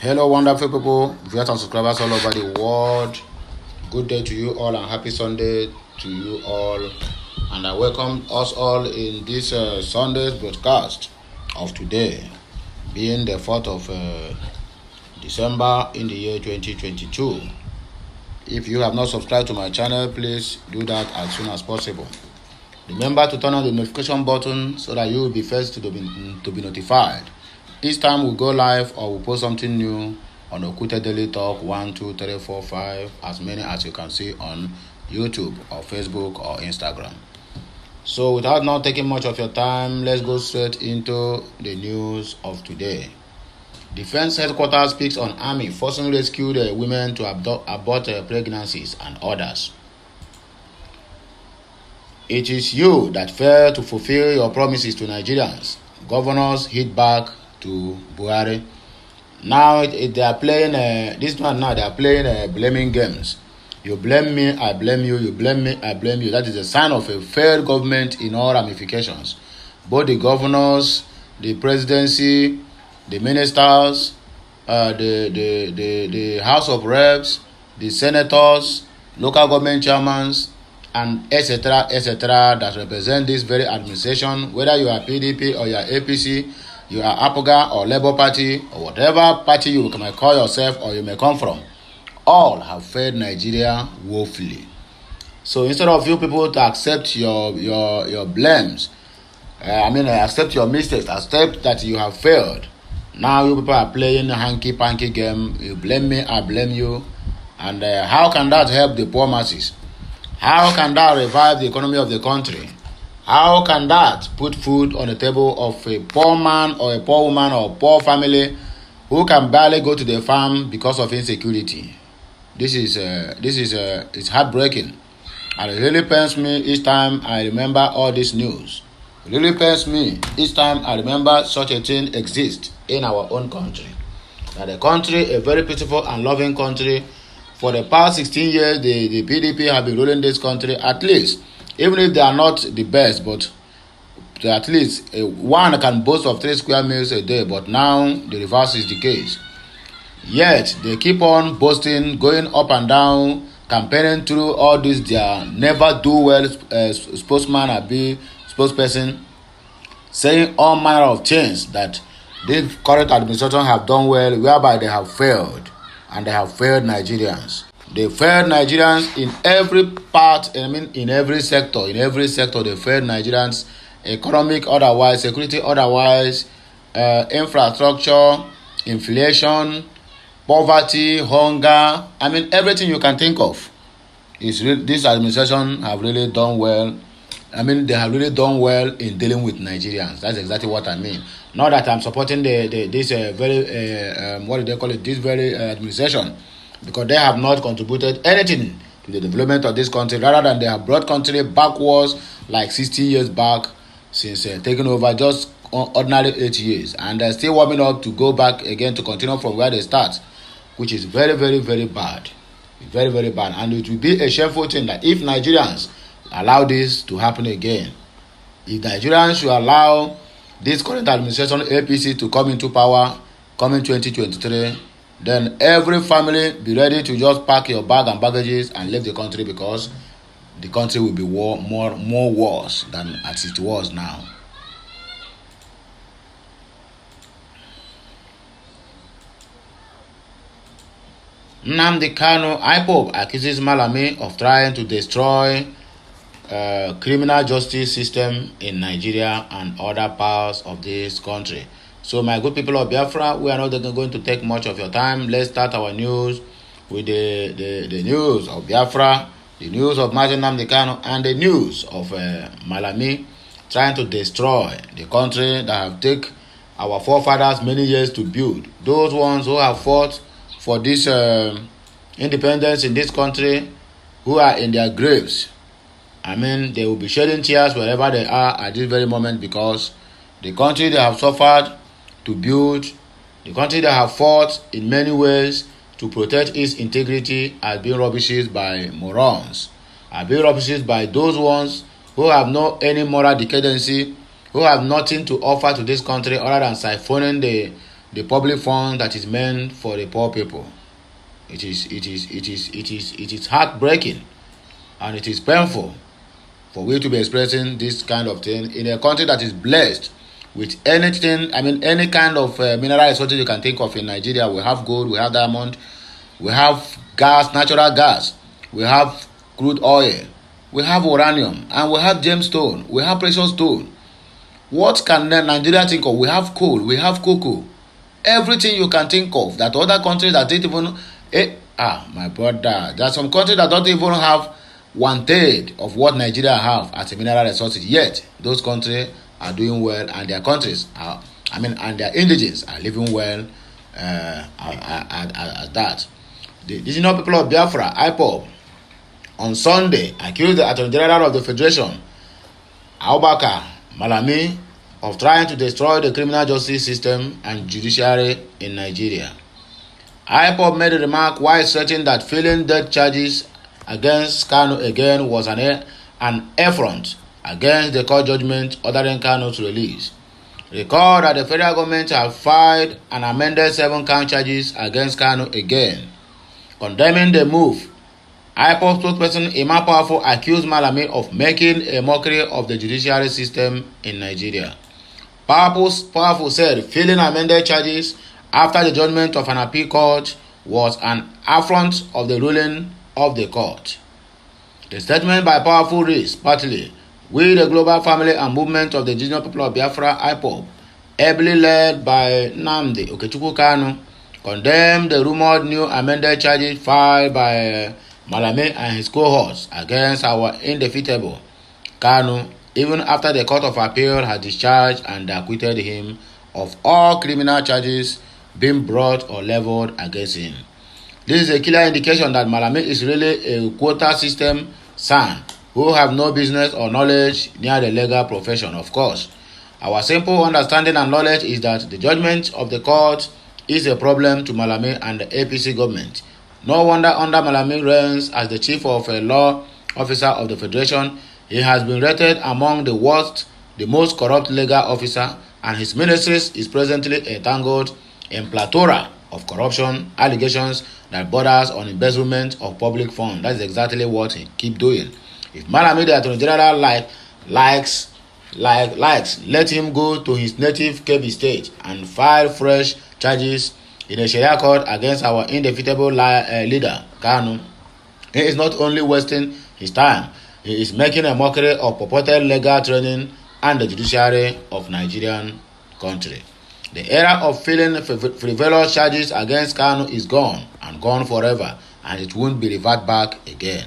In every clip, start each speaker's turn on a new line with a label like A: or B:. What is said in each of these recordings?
A: Hello, wonderful people, viewers and subscribers all over the world. Good day to you all and happy Sunday to you all. And I welcome us all in this Sunday's broadcast of today, being the 4th of December in the year 2022. If you have not subscribed to my channel, please do that as soon as possible. Remember to turn on the notification button so that you will be first to be notified each time we go live or we post something new on Okute Daily Talk 1, 2, 3, 4, 5, as many as you can see on YouTube or Facebook or Instagram. So without not taking much of your time, let's go straight into the news of today. Defense headquarters speaks on army forcing rescued women to abort pregnancies and others. It is you that fail to fulfill your promises to Nigerians. Governors hit back to Buhari. Now they are playing this one. Now they are playing blaming games. You blame me, I blame you. You blame me, I blame you. That is a sign of a failed government in all ramifications. Both the governors, the presidency, the ministers, the House of Reps, the senators, local government chairmen, and etc. that represent this very administration, whether you are PDP or you are APC, you are APOGA or Labour Party or whatever party you may call yourself or you may come from, all have failed Nigeria woefully. So instead of you people to accept your blames, accept your mistakes, accept that you have failed, now you people are playing a hanky-panky game. You blame me, I blame you. And how can that help the poor masses? How can that revive the economy of the country? How can that put food on the table of a poor man or a poor woman or a poor family who can barely go to the farm because of insecurity? This is it's heartbreaking, and it really pains me each time I remember all this news. It really pains me each time I remember such a thing exists in our own country. That the country, a very peaceful and loving country, for the past 16 years, the PDP have been ruling this country, at least, even if they are not the best, but at least one can boast of 3 square meals a day, but now the reverse is the case. Yet, they keep on boasting, going up and down, campaigning through all this, their never do well spokesman or be spokesperson, saying all manner of things that this current administration have done well, whereby they have failed. And they have failed Nigerians. They failed Nigerians in every part, in every sector. In every sector, they failed Nigerians. Economic, otherwise, security, otherwise, infrastructure, inflation, poverty, hunger. Everything you can think of. This administration have really done well. They have really done well in dealing with Nigerians. That's exactly what I mean. Not that I'm supporting this very administration, because they have not contributed anything to the development of this country. Rather than they have brought country backwards like 60 years back since taking over just ordinary 8 years, and they're still warming up to go back again to continue from where they start, which is very, very, very bad. Very, very bad. And it will be a shameful thing that if Nigerians allow this to happen again, if Nigerians should allow this current administration APC to come into power coming 2023, then every family be ready to just pack your bag and baggages and leave the country, because the country will be more worse than as it was now. Nnamdi Kanu, Ipob accuses Malami of trying to destroy criminal justice system in Nigeria and other parts of this country. So my good people of Biafra, we are not going to take much of your time. Let's start our news with the news of Biafra, the news of Nnamdi Kanu, and the news of Malami trying to destroy the country that have taken our forefathers many years to build. Those ones who have fought for this independence in this country, who are in their graves. They will be shedding tears wherever they are at this very moment, because the country they have suffered to build, the country they have fought in many ways to protect its integrity, has been rubbished by morons, has been rubbished by those ones who have no any moral decadency, who have nothing to offer to this country other than siphoning the public fund that is meant for the poor people. It is heartbreaking, and it is painful for we to be expressing this kind of thing in a country that is blessed with anything. I mean, any kind of mineral resources you can think of in Nigeria. We have gold, we have diamond, we have gas, natural gas, we have crude oil, we have uranium, and we have gemstone, we have precious stone. What can Nigeria think of? We have coal, we have cocoa, everything you can think of that other countries that didn't even my brother, there are some countries that don't even have 1/3 of what Nigeria have as a mineral resources, yet those countries are doing well, and their countries are, and their indigenes are living well as that. The indigenous people of Biafra, Ipob, on Sunday accused the Attorney General of the Federation, Malami, of trying to destroy the criminal justice system and judiciary in Nigeria. Ipob made a remark while stating that filing death charges against Kanu again was an affront against the court judgment ordering Kanu's release. Recall that the federal government have filed an amended 7-count charges against Kanu again. Condemning the move, Ipob spokesperson Emma Powerful accused Malami of making a mockery of the judiciary system in Nigeria. Powerful said filing amended charges after the judgment of an appeal court was an affront of the ruling of the court. The statement by Powerful reads partly, "We, the global family and movement of the indigenous people of Biafra, Ipob, ably led by Nnamdi Okechukwu Kanu, condemn the rumored new amended charges filed by Malami and his cohorts against our indefeatable Kanu, even after the Court of Appeal had discharged and acquitted him of all criminal charges being brought or leveled against him. This is a clear indication that Malami is really a quota system son who have no business or knowledge near the legal profession. Of course, our simple understanding and knowledge is that the judgment of the court is a problem to Malami and the APC government. No wonder under Malami reigns as the chief of a law officer of the Federation, he has been rated among the worst, the most corrupt legal officer, and his ministries is presently entangled in plethora of corruption allegations that borders on embezzlement of public funds. That's exactly what he keep doing. If Malami, the Attorney General, likes, let him go to his native Kebbi state and file fresh charges in a Sharia court against our indefeatable leader, Kanu. He is not only wasting his time, he is making a mockery of purported legal training and the judiciary of Nigerian country. The era of filing frivolous charges against Kanu is gone, and gone forever, and it won't be reverted back again.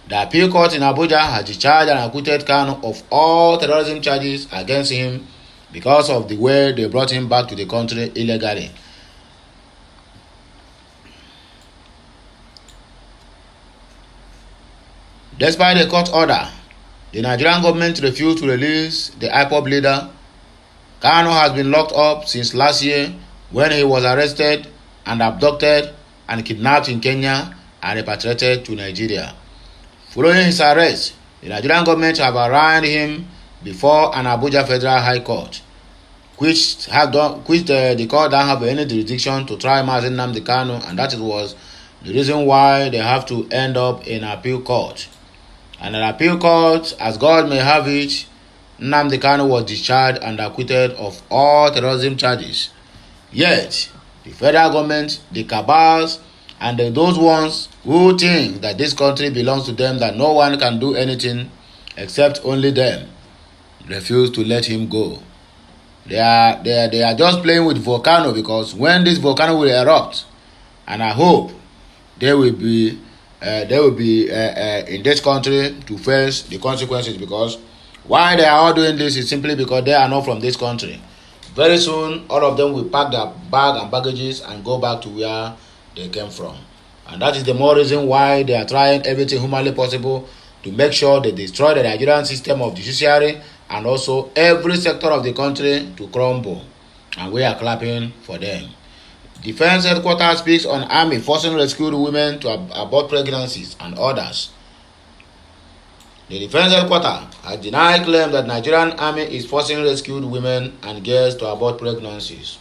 A: The appeal court in Abuja has discharged and acquitted Kanu of all terrorism charges against him because of the way they brought him back to the country illegally. Despite the court order, the Nigerian government refused to release the Ipob leader. Kanu has been locked up since last year when he was arrested and abducted and kidnapped in Kenya and repatriated to Nigeria. Following his arrest, the Nigerian government have arraigned him before an Abuja Federal High Court, which the court don't have any jurisdiction to try Mazi Nnamdi Kanu, and that was the reason why they have to end up in appeal court. And an appeal court, as God may have it, Nnamdi Kanu was discharged and acquitted of all terrorism charges. Yet, the federal government, the cabals, and those ones who think that this country belongs to them, that no one can do anything except only them, refuse to let him go. They are just playing with volcano, because when this volcano will erupt, and I hope they will be in this country to face the consequences, because why they are all doing this is simply because they are not from this country. Very soon, all of them will pack their bag and baggages and go back to where they came from. And that is the more reason why they are trying everything humanly possible to make sure they destroy the Nigerian system of judiciary and also every sector of the country to crumble. And we are clapping for them. Defense headquarters speaks on army forcing rescued women to abort pregnancies and others. The defense headquarters has denied claim that Nigerian army is forcing rescued women and girls to abort pregnancies.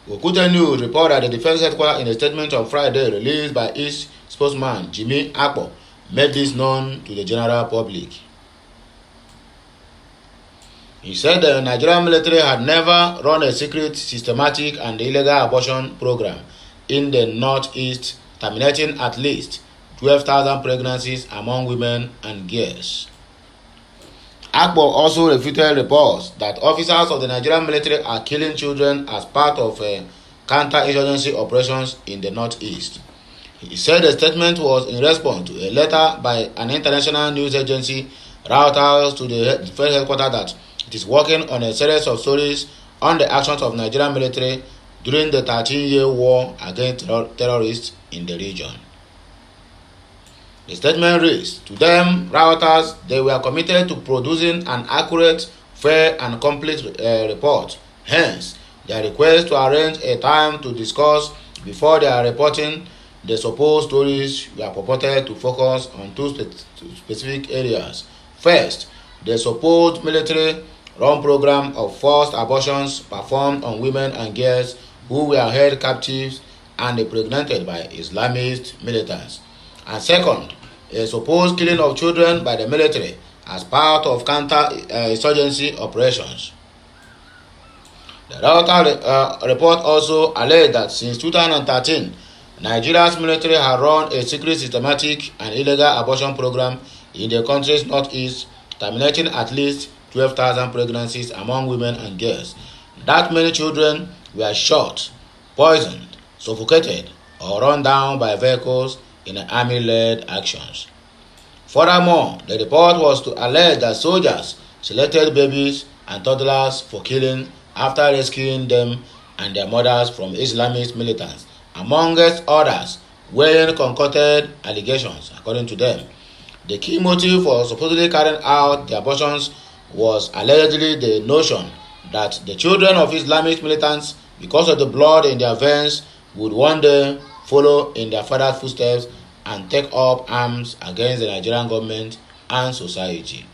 A: Okute News report that the defense headquarters in a statement on Friday released by its spokesman Jimmy Ipob made this known to the general public. He said the Nigerian military had never run a secret, systematic and illegal abortion program in the northeast, terminating at least 12,000 pregnancies among women and girls. Ipob also refuted reports that officers of the Nigerian military are killing children as part of counter-insurgency operations in the northeast. He said the statement was in response to a letter by an international news agency, Reuters, to the defense headquarters that it is working on a series of stories on the actions of Nigerian military during the 13-year war against terrorists in the region. The statement reads, to them, Reuters, they were committed to producing an accurate, fair and complete report. Hence, their request to arrange a time to discuss before they are reporting the supposed stories were purported to focus on two specific areas. First, the supposed military-run program of forced abortions performed on women and girls who were held captives and impregnated by Islamist militants. And second, a supposed killing of children by the military as part of counter-insurgency operations. The Reuters report also alleged that since 2013, Nigeria's military had run a secret, systematic and illegal abortion program in the country's northeast, terminating at least 12,000 pregnancies among women and girls. That many children were shot, poisoned, suffocated, or run down by vehicles in army-led actions. Furthermore, the report was to allege that soldiers selected babies and toddlers for killing after rescuing them and their mothers from Islamist militants, amongst others, weighing concocted allegations. According to them, the key motive for supposedly carrying out the abortions was allegedly the notion that the children of Islamist militants, because of the blood in their veins, would one day follow in their father's footsteps and take up arms against the Nigerian government and society.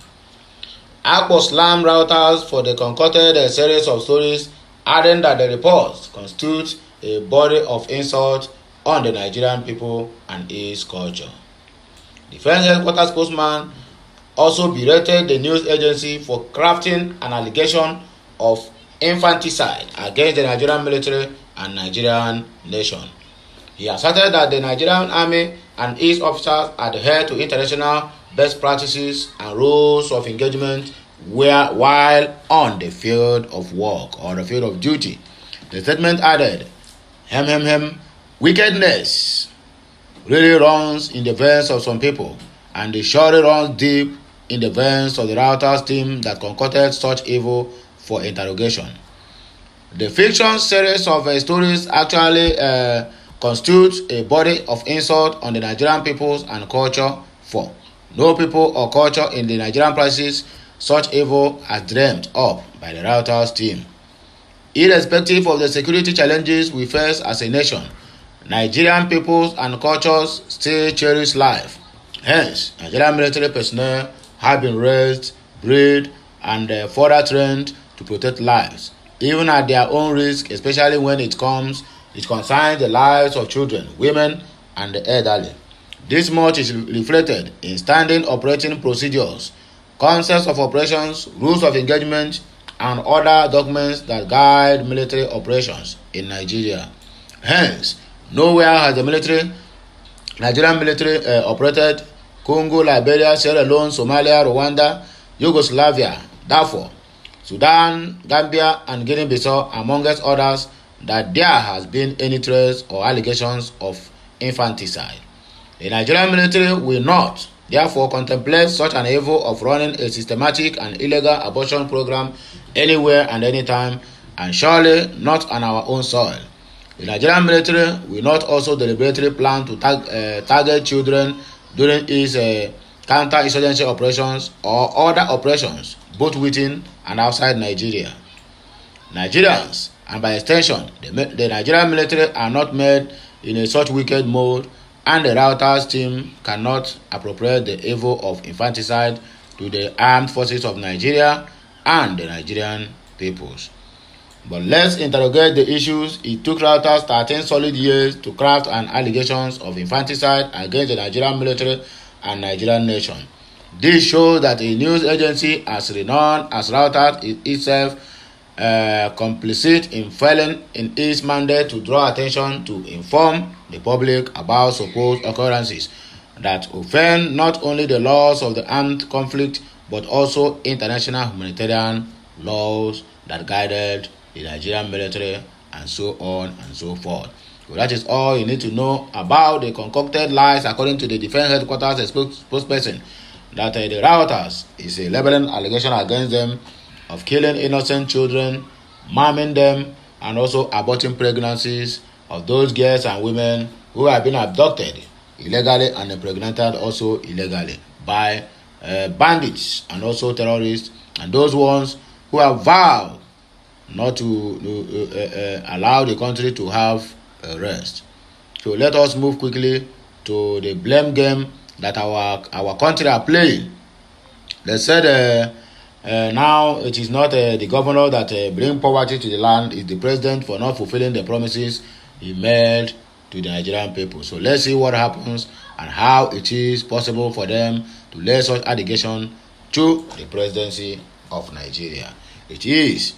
A: Ipob slammed Reuters for the concocted series of stories, adding that the reports constitute a body of insult on the Nigerian people and its culture. Defense headquarters spokesman also berated the news agency for crafting an allegation of infanticide against the Nigerian military and Nigerian nation. He asserted that the Nigerian army and its officers adhere to international best practices and rules of engagement while on the field of work or the field of duty. The statement added, wickedness really runs in the veins of some people, and it surely runs deep in the veins of the Reuters team that concocted such evil for interrogation. The fiction series of stories actually constitutes a body of insult on the Nigerian peoples and culture, for no people or culture in the Nigerian practices such evil as dreamt up by the Reuters team. Irrespective of the security challenges we face as a nation, Nigerian peoples and cultures still cherish life. Hence, Nigerian military personnel have been raised, bred, and further trained to protect lives, even at their own risk, especially when it concerns the lives of children, women, and the elderly. This much is reflected in standing operating procedures, concepts of operations, rules of engagement, and other documents that guide military operations in Nigeria. Hence, nowhere has the Nigerian military operated Congo, Liberia, Sierra Leone, Somalia, Rwanda, Yugoslavia, Darfur, Sudan, Gambia, and Guinea-Bissau, amongst others, that there has been any trace or allegations of infanticide. The Nigerian military will not, therefore, contemplate such an evil of running a systematic and illegal abortion program anywhere and anytime, and surely not on our own soil. The Nigerian military will not also deliberately plan to target children during its counter-insurgency operations or other operations, both within and outside Nigeria. Nigerians, and by extension, the Nigerian military are not made in a such wicked mode, and the Reuters team cannot appropriate the evil of infanticide to the armed forces of Nigeria and the Nigerian peoples. But let's interrogate the issues. It took Reuters 13 solid years to craft an allegations of infanticide against the Nigerian military and Nigerian nation. This shows that a news agency as renowned as Reuters is itself complicit in failing in its mandate to draw attention to inform the public about supposed occurrences that offend not only the laws of the armed conflict but also international humanitarian laws that guided the Nigerian military and so on and so forth. So that is all you need to know about the concocted lies according to the Defense Headquarters spokesperson that the Reuters is a leveling allegation against them of killing innocent children, maiming them, and also aborting pregnancies of those girls and women who have been abducted illegally and impregnated also illegally by bandits and also terrorists, and those ones who have vowed not to allow the country to have a rest. So let us move quickly to the blame game that our country are playing. They said now it is not the governor that bring poverty to the land, it's the president for not fulfilling the promises he made to the Nigerian people. So let's see what happens and how it is possible for them to lay such allegation to the presidency of Nigeria. It is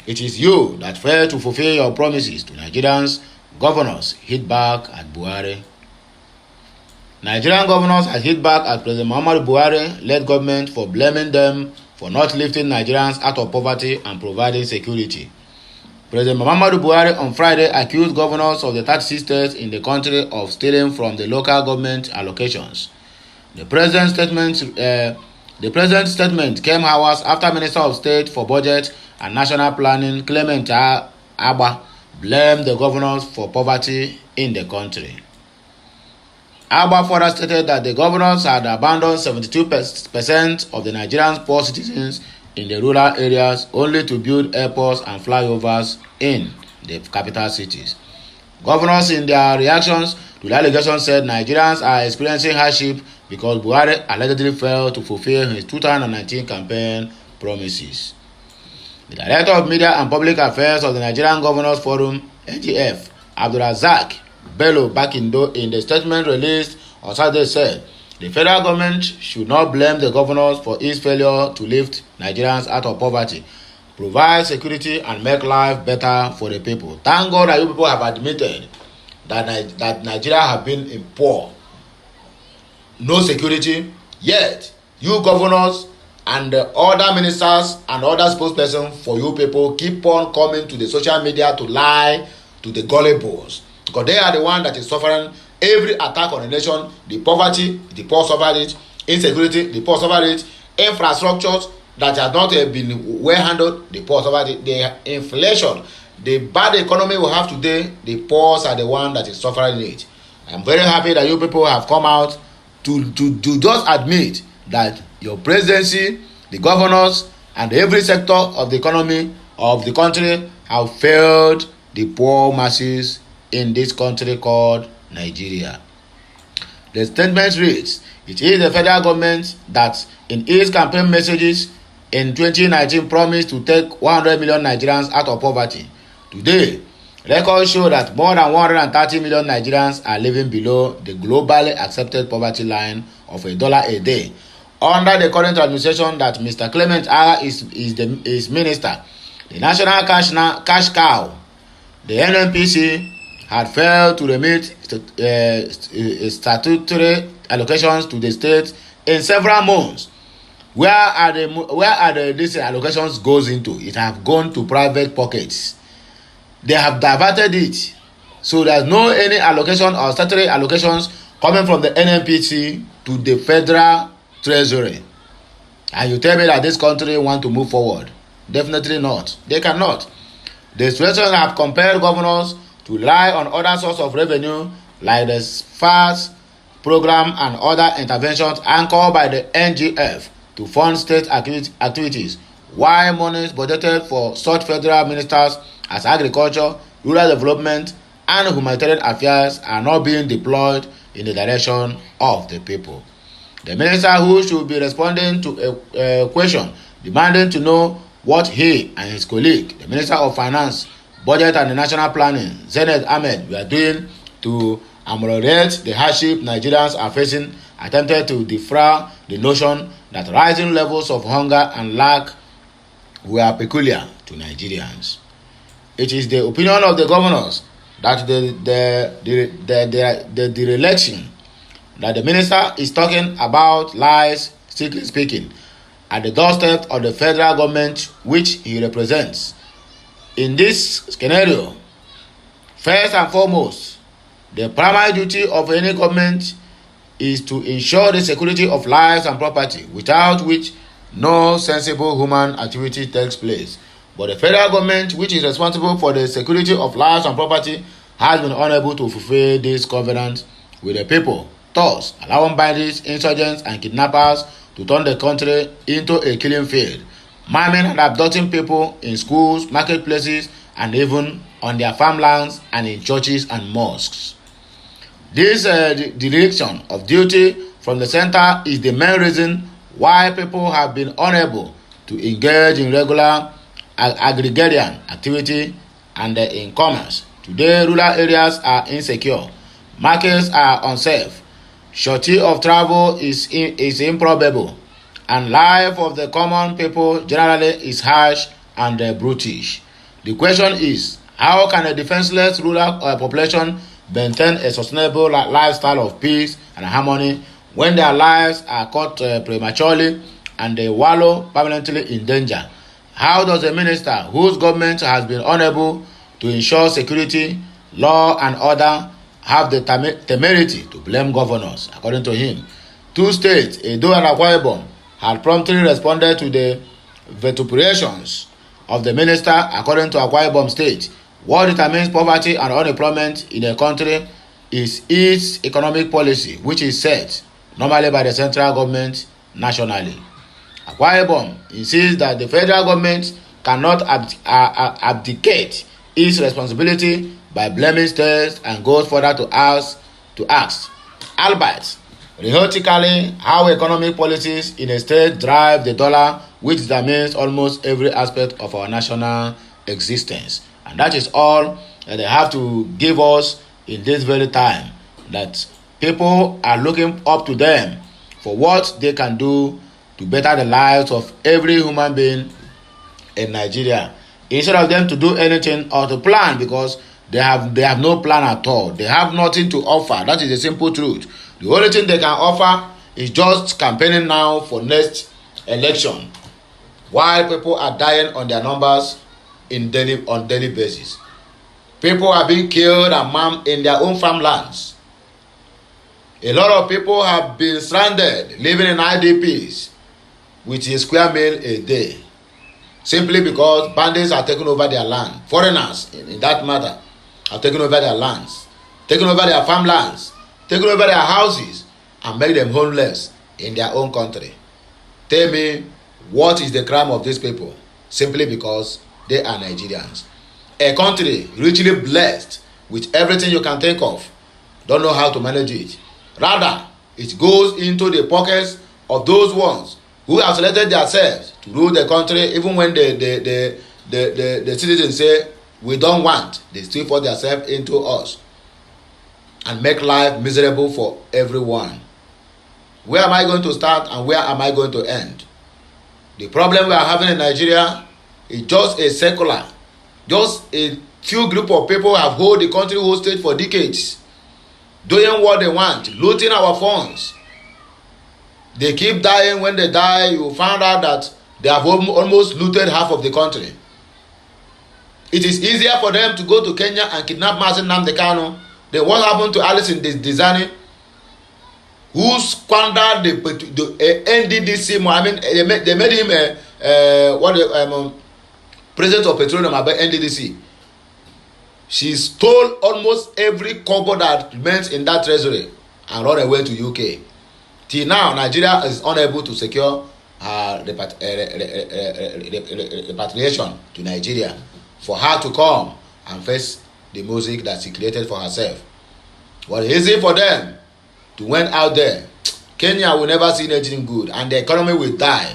A: you that failed to fulfill your promises to Nigerians. Governors hit back at Buhari. Nigerian governors have hit back at President Muhammadu Buhari-led government for blaming them for not lifting Nigerians out of poverty and providing security. President Muhammadu Buhari on Friday accused governors of the 36 states in the country of stealing from the local government allocations. The president's statement came hours after Minister of State for Budget and National Planning Clement Agba blamed the governors for poverty in the country. Agba further stated that the governors had abandoned 72% of the Nigerian poor citizens in the rural areas only to build airports and flyovers in the capital cities. Governors in their reactions to the allegation said Nigerians are experiencing hardship because Buhari allegedly failed to fulfill his 2019 campaign promises. The Director of Media and Public Affairs of the Nigerian Governors Forum, NGF, Abdulrazak Bello Bakindo, in the statement released on Saturday said the federal government should not blame the governors for its failure to lift Nigerians out of poverty, provide security and make life better for the people. Thank God that you people have admitted that Nigeria have been in poor, no security, yet you governors and the other ministers and other spokespersons for you people keep on coming to the social media to lie to the gullibles, because they are the one that is suffering every attack on the nation. The poverty, the poor suffer it. Insecurity, the poor suffer it. Infrastructures that have not been well handled, the poor suffer it. The inflation, the bad economy we have today, the poor are the one that is suffering it. I'm very happy that you people have come out to just admit that your presidency, the governors, and every sector of the economy of the country have failed the poor masses in this country called Nigeria. The statement reads, it is the federal government that in its campaign messages in 2019 promised to take 100 million Nigerians out of poverty. Today, records show that more than 130 million Nigerians are living below the globally accepted poverty line of $1 a day. Under the current administration that Mr. Clement Agba is minister, the national cash cow, the NNPC, had failed to remit statutory allocations to the state in several months. Where are these allocations goes into? It have gone to private pockets. They have diverted it, so there's no any allocation or statutory allocations coming from the NNPC to the federal treasury. And you tell me that this country want to move forward? Definitely not. They cannot. The situation have compelled governors to rely on other sources of revenue like the FAST program and other interventions anchored by the NGF to fund state activities, while monies budgeted for such federal ministers as agriculture, rural development, and humanitarian affairs are not being deployed in the direction of the people. The minister who should be responding to a question demanding to know what he and his colleague, the Minister of Finance, Budget and National Planning, Zenith Ahmed, were doing to ameliorate the hardship Nigerians are facing, attempted to defray the notion that rising levels of hunger and lack were peculiar to Nigerians. It is the opinion of the governors that the dereliction that the minister is talking about lies, strictly speaking, at the doorstep of the federal government which he represents. In this scenario, first and foremost, the primary duty of any government is to ensure the security of lives and property, without which no sensible human activity takes place. But the federal government, which is responsible for the security of lives and property, has been unable to fulfill this covenant with the people, thus allowing bandits, insurgents, and kidnappers to turn the country into a killing field, maiming and abducting people in schools, marketplaces, and even on their farmlands and in churches and mosques. This dereliction of duty from the center is the main reason why people have been unable to engage in regular agrarian activity and in commerce. Today, rural areas are insecure, markets are unsafe, shortage of travel is improbable, and life of the common people generally is harsh and brutish. The question is, how can a defenseless rural population maintain a sustainable lifestyle of peace and harmony when their lives are cut prematurely and they wallow permanently in danger? How does a minister whose government has been unable to ensure security, law, and order have the temerity to blame governors? According to him, two states, Edo and Akwa Ibom, had promptly responded to the vituperations of the minister. According to Akwa Ibom State, what determines poverty and unemployment in a country is its economic policy, which is set normally by the central government nationally. Akwa Ibom insists that the federal government cannot abdicate its responsibility by blaming states and goes further to ask, albeit theoretically, how economic policies in a state drive the dollar, which determines almost every aspect of our national existence. And that is all that they have to give us in this very time, that people are looking up to them for what they can do to better the lives of every human being in Nigeria, instead of them to do anything or to plan, because they have no plan at all. They have nothing to offer. That is the simple truth. The only thing they can offer is just campaigning now for next election, while people are dying on their numbers on daily basis. People are being killed and maimed in their own farmlands. A lot of people have been stranded, living in IDPs with a square meal a day, simply because bandits are taking over their land. Foreigners, in that matter, are taking over their lands, taking over their farmlands, taking over their houses, and make them homeless in their own country. Tell me, what is the crime of these people? Simply because they are Nigerians. A country richly blessed with everything you can think of, don't know how to manage it. Rather, it goes into the pockets of those ones who have selected themselves to rule the country. Even when the citizens say, we don't want, they still force themselves into us and make life miserable for everyone. Where am I going to start and where am I going to end? The problem we are having in Nigeria is just a secular, just a few group of people have hold the country hostage for decades, doing what they want, looting our funds. They keep dying. When they die, you find out that they have almost looted half of the country. It is easier for them to go to Kenya and kidnap Mazi Nnamdi Kanu than what happened to Alison Disani, who squandered the NDDC. I mean, they made him president of petroleum about NDDC. She stole almost every kobo that remains in that treasury and run away to UK. Till now, Nigeria is unable to secure repatriation to Nigeria for her to come and face the music that she created for herself. But it's easy for them to went out there. Kenya will never see anything good, and the economy will die.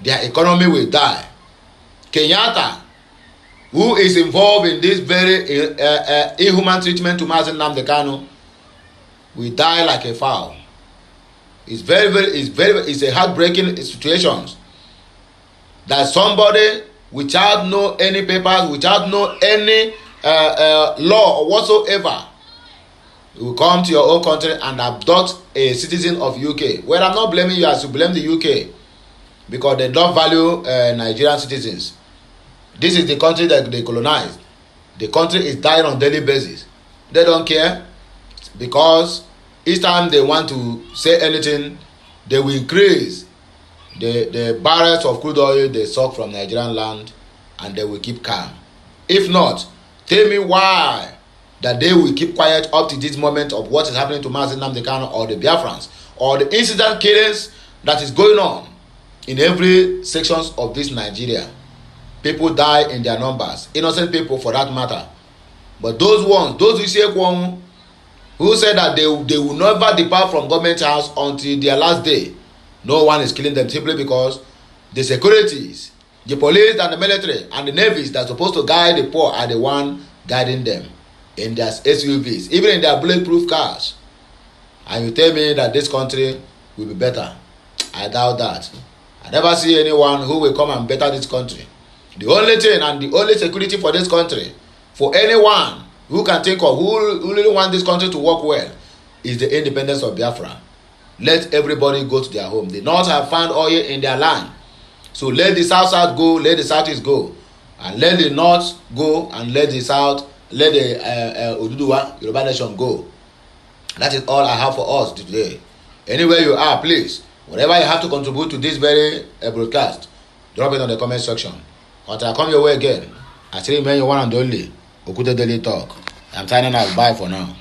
A: Their economy will die. Kenyatta, who is involved in this very inhuman treatment to Mazi Nnamdi Kanu, will die like a fowl. It's it's a heartbreaking situation that somebody without no any papers, without no any law or whatsoever, will come to your own country and abduct a citizen of UK. Well, I'm not blaming you as you blame the UK, because they don't value Nigerian citizens. This is the country that they colonized. The country is dying on daily basis. They don't care, because each time they want to say anything, they will increase the barrels of crude oil they suck from Nigerian land, and they will keep calm. If not, tell me why that they will keep quiet up to this moment of what is happening to Mazi Nnamdi Kanu or the Biafrans, or the incident killings that is going on in every sections of this Nigeria. People die in their numbers, innocent people for that matter. But those who said that they will never depart from government house until their last day, no one is killing them simply because the securities, the police and the military and the navies that are supposed to guide the poor are the one guiding them in their SUVs, even in their bulletproof cars. And you tell me that this country will be better? I doubt that. I never see anyone who will come and better this country. The only thing and the only security for this country, for anyone who can think of who really want this country to work well, is the independence of Biafra. Let everybody go to their home. The North have found oil in their land, so let the South go, let the Southeast go, and let the North go, and let the South, let the Oduduwa Yoruba nation go. That is all I have for us today. Anywhere you are, please, whatever you have to contribute to this very broadcast, drop it on the comment section. Until I come your way again, I still remain your one and only Okude Daily Talk. I'm signing out. Bye for now.